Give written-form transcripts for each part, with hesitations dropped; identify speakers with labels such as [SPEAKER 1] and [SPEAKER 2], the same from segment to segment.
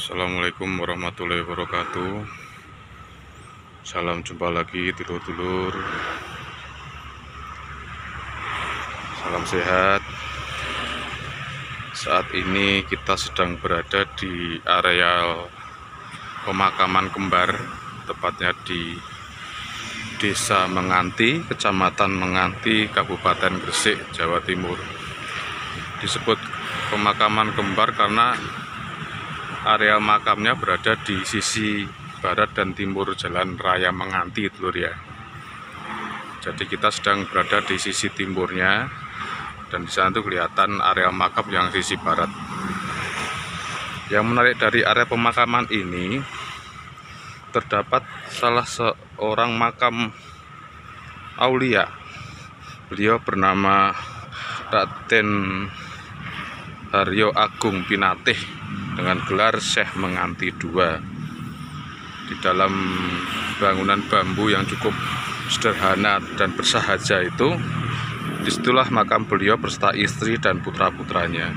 [SPEAKER 1] Assalamualaikum warahmatullahi wabarakatuh. Salam jumpa lagi dulur-dulur. Salam sehat. Saat ini kita sedang berada di areal pemakaman kembar, tepatnya di Desa Menganti, Kecamatan Menganti, Kabupaten Gresik, Jawa Timur. Disebut pemakaman kembar karena area makamnya berada di sisi barat dan timur Jalan Raya Menganti, dulur ya. Jadi kita sedang berada di sisi timurnya, dan di sana tuh kelihatan area makam yang sisi barat. Yang menarik dari area pemakaman ini, terdapat salah seorang makam aulia. Beliau bernama Raden Haryo Agung Pinatih dengan gelar Syekh Menganti II. Di dalam bangunan bambu yang cukup sederhana dan bersahaja itu, disitulah makam beliau beserta istri dan putra-putranya.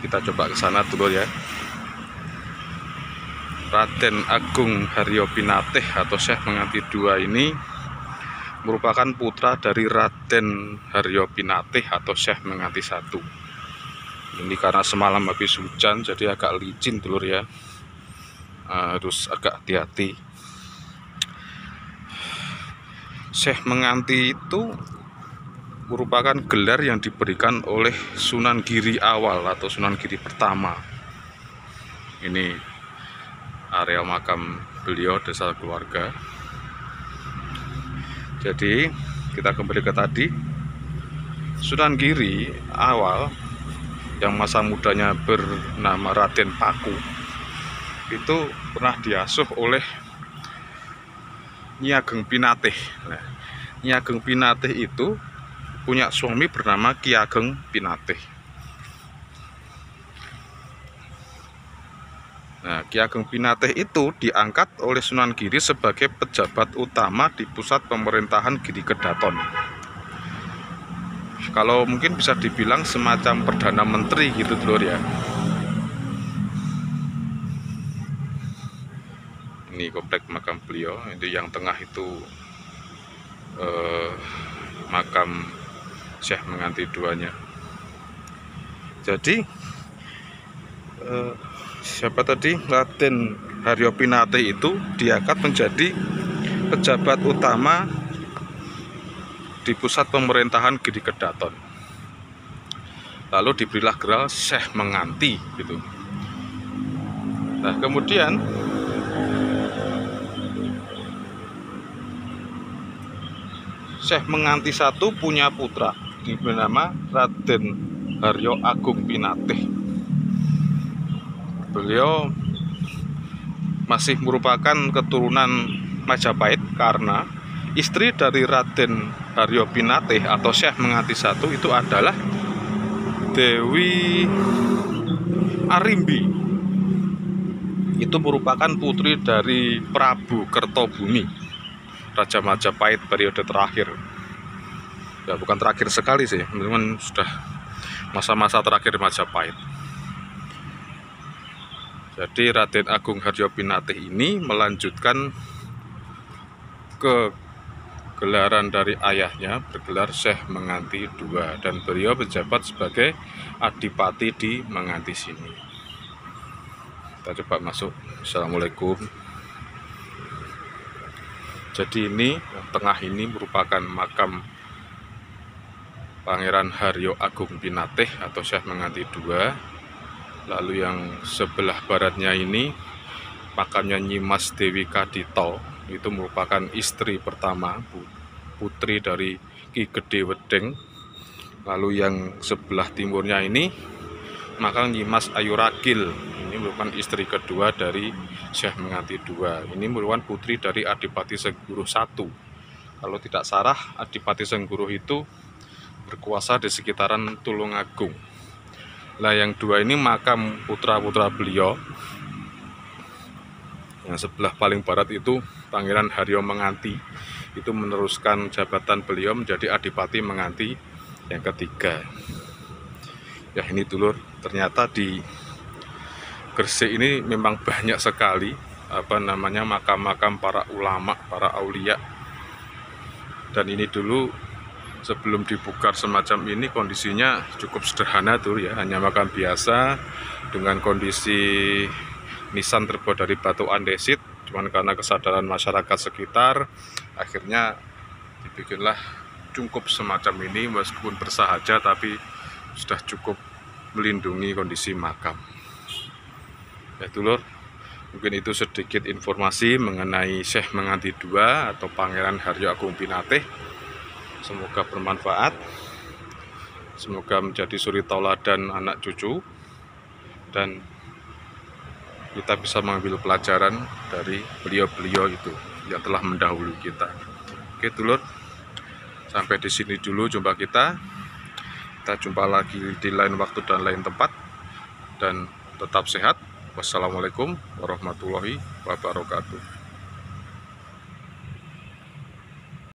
[SPEAKER 1] Kita coba ke sana dulu ya. Raden Agung Haryo Pinatih atau Syekh Menganti II ini merupakan putra dari Raden Haryo Pinatih atau Syekh Menganti I. Ini karena semalam habis hujan jadi agak licin dulur ya, harus agak hati-hati. Syekh Menganti itu merupakan gelar yang diberikan oleh Sunan Giri awal atau Sunan Giri pertama. Ini area makam beliau, desa keluarga. Jadi kita kembali ke tadi, Sunan Giri awal yang masa mudanya bernama Raden Paku itu pernah diasuh oleh Nyi Ageng Pinatih. Nah, Nyi Ageng Pinatih itu punya suami bernama Ki Ageng Pinatih. Nah, Ki Ageng Pinatih itu diangkat oleh Sunan Giri sebagai pejabat utama di pusat pemerintahan Giri Kedaton. Kalau mungkin bisa dibilang semacam perdana menteri gitu dulur ya. Ini komplek makam beliau. Itu yang tengah itu makam Syekh Menganti II-nya. Jadi siapa tadi? Raden Haryo Pinatih itu diangkat menjadi pejabat utama di pusat pemerintahan Giri Kedaton. Lalu diberilah gelar Syekh Menganti gitu. Nah, kemudian Syekh Menganti I punya putra bernama Raden Haryo Agung Pinatih. Beliau masih merupakan keturunan Majapahit karena istri dari Raden Haryo Pinatih atau Syekh Menganti I itu adalah Dewi Arimbi. Itu merupakan putri dari Prabu Kertobumi, Raja Majapahit periode terakhir. Ya, bukan terakhir sekali sih, teman-teman, sudah masa-masa terakhir Majapahit. Jadi Raden Agung Haryo Pinatih ini melanjutkan ke gelaran dari ayahnya, bergelar Syekh Menganti II, dan beliau menjabat sebagai adipati di Menganti sini. Kita coba masuk. Assalamualaikum. Jadi ini yang tengah ini merupakan makam Pangeran Haryo Agung Pinatih atau Syekh Menganti II. Lalu yang sebelah baratnya ini makamnya Nyi Mas Dewi Kadito. Itu merupakan istri pertama, putri dari Ki Gede Wedeng. Lalu yang sebelah timurnya ini makam Nyi Mas Ayu Ragil. Ini merupakan istri kedua dari Syekh Menganti II. Ini merupakan putri dari Adipati Sengguruh I. Kalau tidak salah, Adipati Sengguruh itu berkuasa di sekitaran Tulungagung. Nah, yang dua ini makam putra-putra beliau. Yang sebelah paling barat itu Pangeran Haryo Menganti, itu meneruskan jabatan beliau menjadi Adipati Menganti yang ketiga. Ya, ini dulur, ternyata di Gresik ini memang banyak sekali makam-makam para ulama, para aulia. Dan ini dulu sebelum dibukar semacam ini kondisinya cukup sederhana tuh ya, hanya makam biasa dengan kondisi nisan terbuat dari batu andesit. Cuman karena kesadaran masyarakat sekitar, akhirnya dibikinlah cungkup semacam ini, meskipun bersahaja tapi sudah cukup melindungi kondisi makam. Ya dulur, mungkin itu sedikit informasi mengenai Syekh Menganti II atau Pangeran Haryo Agung Pinatih. Semoga bermanfaat, semoga menjadi suri tauladan anak cucu, dan kita bisa mengambil pelajaran dari beliau-beliau itu yang telah mendahului kita. Oke dulur, sampai di sini dulu jumpa kita. Kita jumpa lagi di lain waktu dan lain tempat, dan tetap sehat. Wassalamualaikum warahmatullahi wabarakatuh.